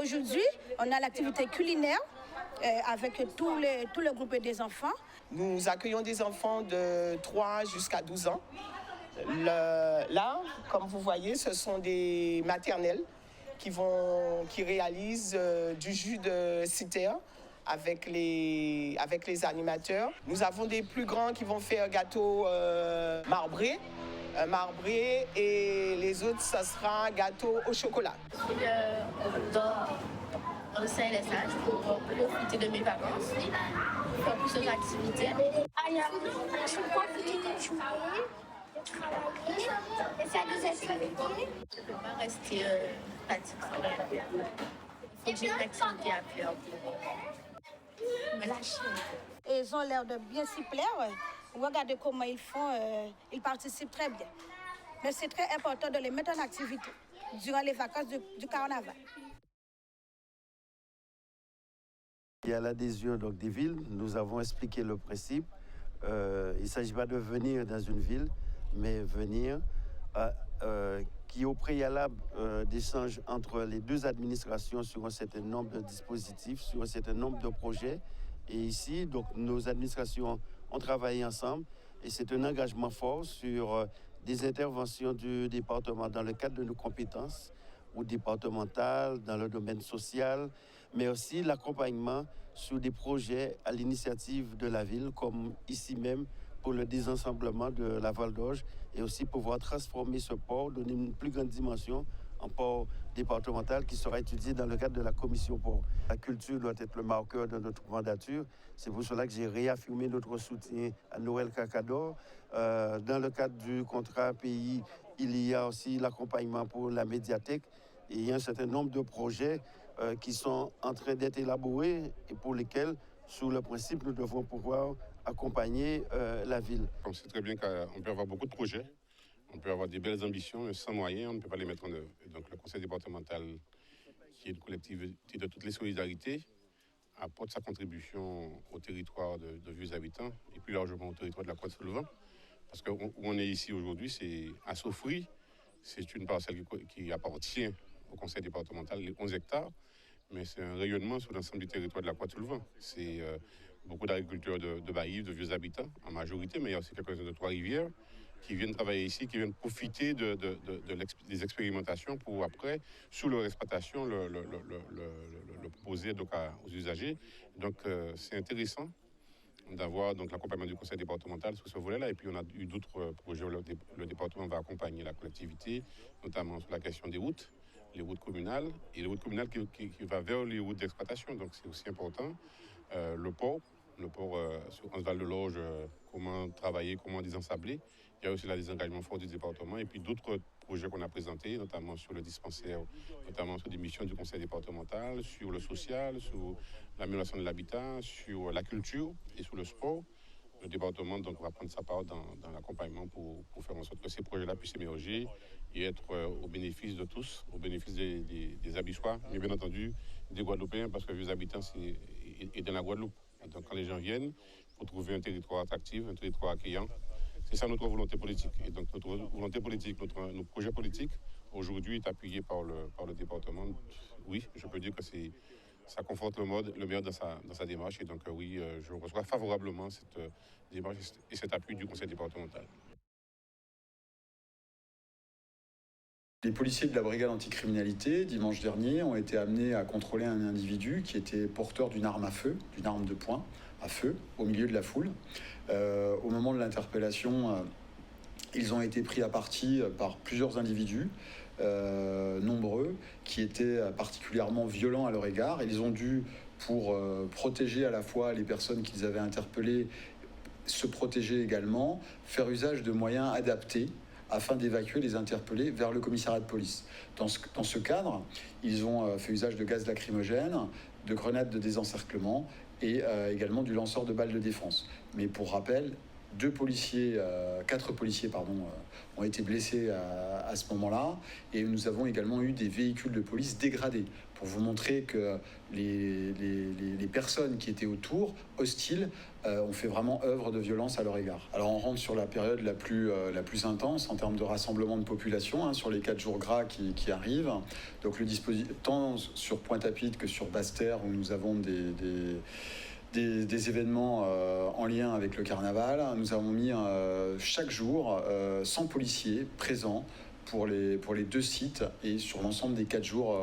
Aujourd'hui, on a l'activité culinaire avec tout le groupe des enfants. Nous accueillons des enfants de 3 jusqu'à 12 ans. Là, comme vous voyez, ce sont des maternelles qui réalisent du jus de citerne avec les animateurs. Nous avons des plus grands qui vont faire gâteau marbré, et les autres, ça sera gâteau au chocolat. Dans le CLSH pour profiter de mes vacances, faire plusieurs activités. Je peux profiter de jouer, de travailler, de faire des activités. Je ne peux pas rester statique. Il faut que j'ai une activité à faire pour me lâcher. Et ils ont l'air de bien s'y plaire. Regardez comment ils font, ils participent très bien. Mais c'est très important de les mettre en activité durant les vacances du carnaval. Il y a l'adhésion donc, des villes. Nous avons expliqué le principe. Il ne s'agit pas de venir dans une ville, mais venir qui au préalable d'échanges entre les deux administrations sur un certain nombre de dispositifs, sur un certain nombre de projets. Et ici, donc, nos administrations ont travaillé ensemble et c'est un engagement fort sur des interventions du département dans le cadre de nos compétences ou départementales, dans le domaine social, mais aussi l'accompagnement sur des projets à l'initiative de la ville, comme ici même pour le désensemblement de la Val d'Orge et aussi pouvoir transformer ce port, donner une plus grande dimension en port départemental qui sera étudié dans le cadre de la commission port. La culture doit être le marqueur de notre mandature. C'est pour cela que j'ai réaffirmé notre soutien à Noël Cacador. Dans le cadre du contrat pays, il y a aussi l'accompagnement pour la médiathèque. Et il y a un certain nombre de projets qui sont en train d'être élaborés et pour lesquels, sous le principe, nous devons pouvoir accompagner la ville. On sait très bien qu'on peut avoir beaucoup de projets, on peut avoir des belles ambitions, mais sans moyens, on ne peut pas les mettre en œuvre. Et donc le conseil départemental, qui est une collectivité de toutes les solidarités, apporte sa contribution au territoire de vieux habitants et plus largement au territoire de la Croix-de-Solvent. Parce que où on est ici aujourd'hui, c'est à Soufri, c'est une parcelle qui appartient au conseil départemental, les 11 hectares, mais c'est un rayonnement sur l'ensemble du territoire de la Croix-de-Solvent. C'est beaucoup d'agriculteurs de Baïves, de vieux habitants en majorité, mais il y a aussi quelques-uns de Trois-Rivières qui viennent travailler ici, qui viennent profiter des expérimentations pour après, sous leur exploitation, le proposer donc, aux usagers. Donc c'est intéressant d'avoir donc l'accompagnement du conseil départemental sur ce volet-là. Et puis on a eu d'autres projets où le département va accompagner la collectivité, notamment sur la question des routes, les routes communales, et les routes communales qui va vers les routes d'exploitation. Donc c'est aussi important. Le port sur Anse-Val de Lorge, comment travailler, comment désensabler. Il y a aussi là des engagements forts du département et puis d'autres projets qu'on a présentés, notamment sur le dispensaire, notamment sur des missions du conseil départemental, sur le social, sur l'amélioration de l'habitat, sur la culture et sur le sport. Le département donc, va prendre sa part dans l'accompagnement pour faire en sorte que ces projets-là puissent émerger et être au bénéfice de tous, au bénéfice des Abyssois, mais bien entendu des Guadeloupéens, parce que les habitants est dans la Guadeloupe. Et donc quand les gens viennent pour trouver un territoire attractif, un territoire accueillant, c'est ça notre volonté politique. Et donc notre volonté politique, notre projet politique, aujourd'hui est appuyé par le département. Oui, je peux dire que ça conforte le maire dans sa démarche. Et donc oui, je reçois favorablement cette démarche et cet appui du conseil départemental. Les policiers de la brigade anticriminalité, dimanche dernier, ont été amenés à contrôler un individu qui était porteur d'une arme à feu, d'une arme de poing à feu, au milieu de la foule. Au moment de l'interpellation, ils ont été pris à partie par plusieurs individus, nombreux, qui étaient particulièrement violents à leur égard. Ils ont dû, pour protéger à la fois les personnes qu'ils avaient interpellées, se protéger également, faire usage de moyens adaptés afin d'évacuer les interpellés vers le commissariat de police. Dans ce cadre, ils ont fait usage de gaz lacrymogène, de grenades de désencerclement et également du lanceur de balles de défense. Mais pour rappel, 4 policiers ont été blessés à ce moment-là. Et nous avons également eu des véhicules de police dégradés pour vous montrer que les personnes qui étaient autour, hostiles, ont fait vraiment œuvre de violence à leur égard. Alors on rentre sur la période la plus intense en termes de rassemblement de population, sur les 4 jours gras qui arrivent. Donc le dispositif, tant sur Pointe-à-Pitre que sur Basse-Terre, où nous avons des événements en lien avec le carnaval. Nous avons mis chaque jour 100 policiers présents pour les 2 sites et sur l'ensemble des 4 jours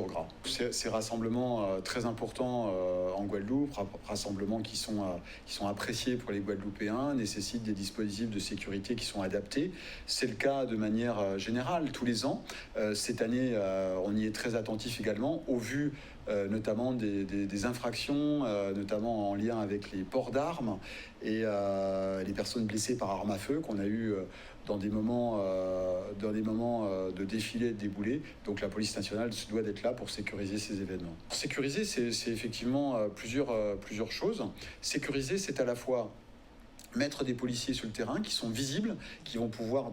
gras. Ces rassemblements très importants en Guadeloupe, rassemblements qui sont appréciés pour les Guadeloupéens, nécessitent des dispositifs de sécurité qui sont adaptés. C'est le cas de manière générale tous les ans. Cette année, on y est très attentif également, au vu notamment des infractions, notamment en lien avec les ports d'armes et les personnes blessées par arme à feu qu'on a eu dans des moments de défilé et de déboulé. Donc la police nationale se doit d'être là pour sécuriser ces événements. Sécuriser, c'est effectivement plusieurs choses. Sécuriser, c'est à la fois mettre des policiers sur le terrain qui sont visibles, qui vont pouvoir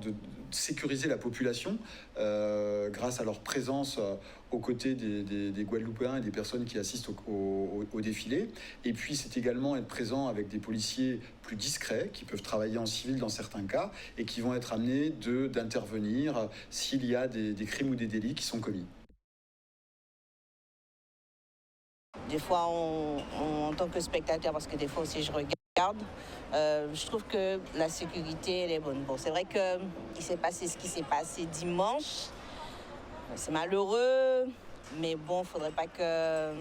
sécuriser la population grâce à leur présence aux côtés des Guadeloupéens et des personnes qui assistent au défilé. Et puis c'est également être présent avec des policiers plus discrets qui peuvent travailler en civil dans certains cas et qui vont être amenés d'intervenir s'il y a des crimes ou des délits qui sont commis. Des fois, en tant que spectateur, parce que des fois aussi je regarde, je trouve que la sécurité, elle est bonne. Bon, c'est vrai qu'il s'est passé ce qui s'est passé dimanche. C'est malheureux, mais bon, il ne faudrait pas que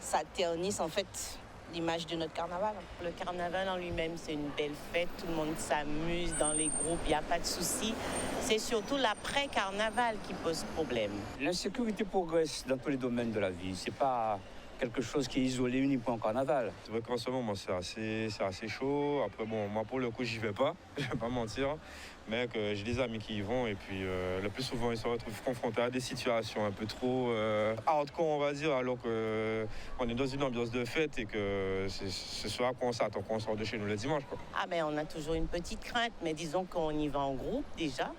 ça ternisse en fait l'image de notre carnaval. Le carnaval en lui-même, c'est une belle fête. Tout le monde s'amuse dans les groupes, il n'y a pas de souci. C'est surtout l'après-carnaval qui pose problème. L'insécurité progresse dans tous les domaines de la vie. C'est pas quelque chose qui est isolé uniquement au carnaval. C'est vrai qu'en ce moment, c'est assez chaud. Après, bon, moi, pour le coup, j'y vais pas. Je vais pas mentir. Mais j'ai des amis qui y vont. Et puis, le plus souvent, ils se retrouvent confrontés à des situations un peu trop hardcore, on va dire. Alors qu'on est dans une ambiance de fête et que c'est ce à quoi on s'attend quand on sort de chez nous le dimanche, quoi. Ah, mais on a toujours une petite crainte. Mais disons qu'on y va en groupe, déjà.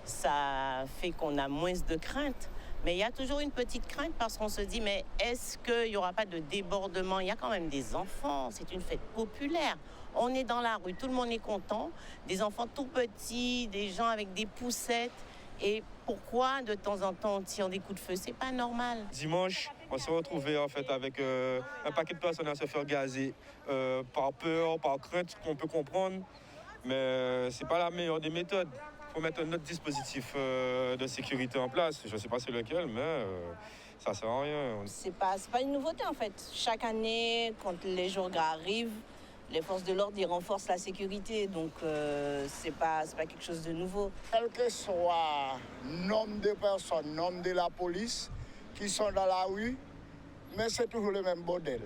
Ça fait qu'on a moins de crainte. Mais il y a toujours une petite crainte parce qu'on se dit, mais est-ce qu'il n'y aura pas de débordement? Il y a quand même des enfants, c'est une fête populaire. On est dans la rue, tout le monde est content. Des enfants tout petits, des gens avec des poussettes. Et pourquoi, de temps en temps, on tire des coups de feu? C'est pas normal. Dimanche, on s'est retrouvés en fait avec un paquet de personnes à se faire gazer par peur, par crainte, qu'on peut comprendre. Mais c'est pas la meilleure des méthodes. Il faut mettre un autre dispositif de sécurité en place. Je ne sais pas c'est lequel, mais ça ne sert à rien. C'est pas une nouveauté en fait. Chaque année, quand les jours gras arrivent, les forces de l'ordre renforcent la sécurité. Donc c'est pas quelque chose de nouveau. Quel que soit le nombre de personnes, le nombre de la police qui sont dans la rue, mais c'est toujours le même bordel.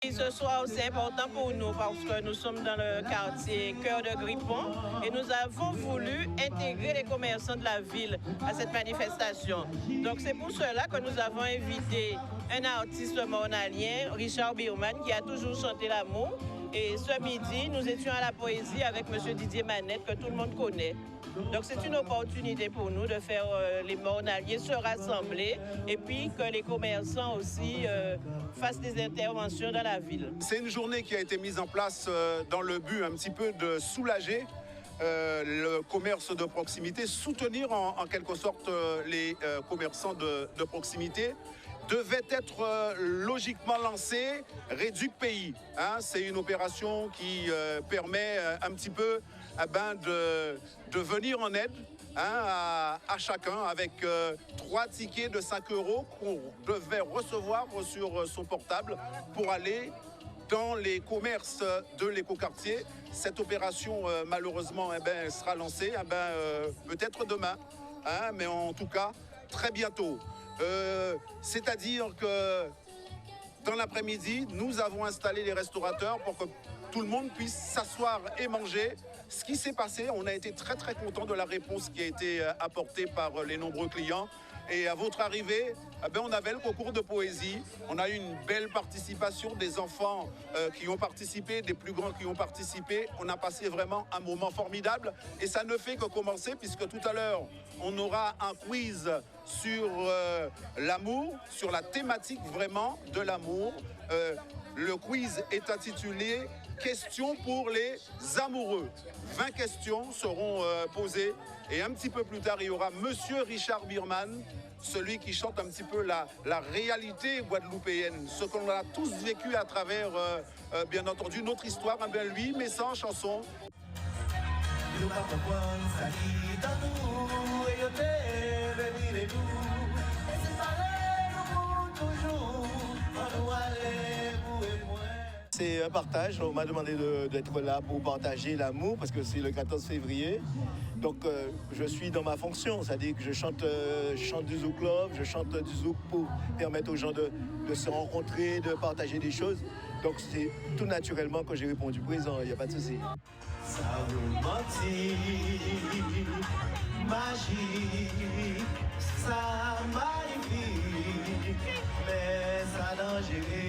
Ce soir, c'est important pour nous parce que nous sommes dans le quartier Cœur de Grippon et nous avons voulu intégrer les commerçants de la ville à cette manifestation. Donc c'est pour cela que nous avons invité un artiste mornalien, Richard Birman, qui a toujours chanté l'amour. Et ce midi, nous étions à la poésie avec M. Didier Manette, que tout le monde connaît. Donc c'est une opportunité pour nous de faire les mornaliers se rassembler et puis que les commerçants aussi fassent des interventions dans la ville. C'est une journée qui a été mise en place dans le but un petit peu de soulager le commerce de proximité, soutenir en quelque sorte les commerçants de proximité. Devait être logiquement lancé Réduc Pays. C'est une opération qui permet un petit peu de venir en aide à chacun avec 3 tickets de 5 € qu'on devait recevoir sur son portable pour aller dans les commerces de l'écoquartier. Cette opération, malheureusement, sera lancée peut-être demain, mais en tout cas, très bientôt. C'est-à-dire que dans l'après-midi, nous avons installé les restaurateurs pour que tout le monde puisse s'asseoir et manger. Ce qui s'est passé, on a été très très contents de la réponse qui a été apportée par les nombreux clients. Et à votre arrivée, on avait le concours de poésie. On a eu une belle participation des enfants qui ont participé, des plus grands qui ont participé. On a passé vraiment un moment formidable. Et ça ne fait que commencer puisque tout à l'heure, on aura un quiz sur l'amour, sur la thématique vraiment de l'amour. Le quiz est intitulé « Questions pour les amoureux ». 20 questions seront posées et un petit peu plus tard, il y aura Monsieur Richard Birman, celui qui chante un petit peu la réalité guadeloupéenne, ce qu'on a tous vécu à travers, bien entendu, notre histoire. Lui, mais sans chanson. C'est un partage, on m'a demandé d'être là pour partager l'amour parce que c'est le 14 février. Donc je suis dans ma fonction, c'est-à-dire que je chante du Zouk Love, je chante du Zouk pour permettre aux gens de se rencontrer, de partager des choses. Donc c'est tout naturellement que j'ai répondu présent, il n'y a pas de souci. Ça romantique, magique, ça magnifique, mais ça dangereux.